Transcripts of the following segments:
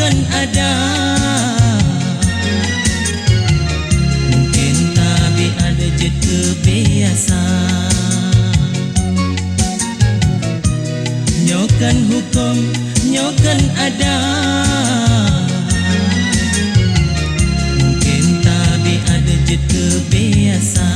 kan ada. Mungkin tabiat je kebiasa. Nyokan hukum, nyokan ada. Mungkin tabiat je kebiasa.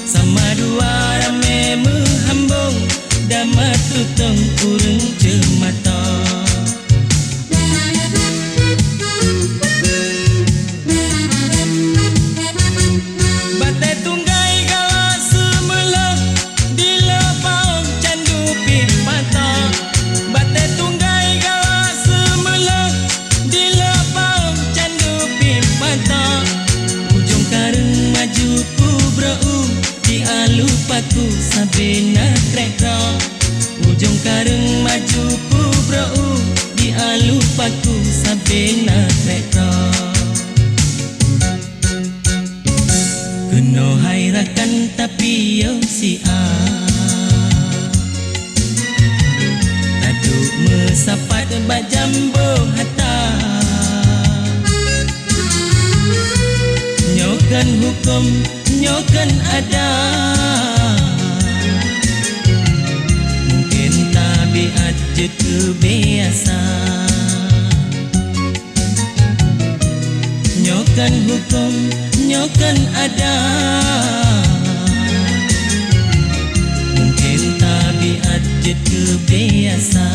Sama dua rame menghambung, damat tutong kurang cemata. Batai tunggai galak semula, dila paung candu pipata. Batai tunggai galak semula, dila paung candu pipata. Ujung karung maju ku brau, lupaku sampai nak kereta. Ujung karung maju ku brau, dia lupaku sampai nak kereta. Kena hairakan tapi yo si a taduk mesapat bajambo hata. Nyokan hukum, nyokan ada. Mungkin tabiat je kebiasa. Nyokan hukum, nyokan ada. Mungkin tabiat je kebiasa.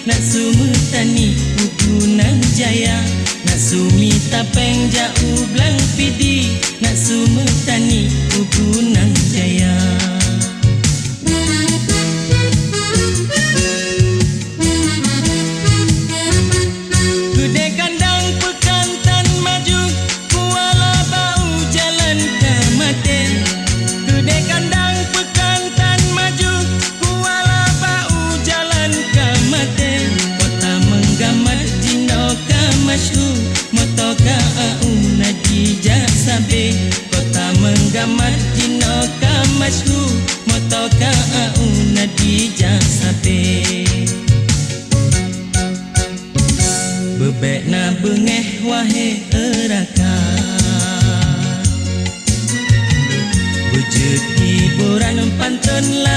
Nak sumutani ugunang jaya, nak sumita peng jauh belang pidi, nak sumutani ugunang jaya. Gede kandang pekantan maju, kuala bau jalan ke mate. Gede kandang pekantan maju, kuala bau jalan ke mate. Masyhur motoka auna di jasabe. Kota menggamat jinoka masyhur motoka auna di jasabe. Bebek na bengeh wahai eraka, wujud hiburan pantun lah.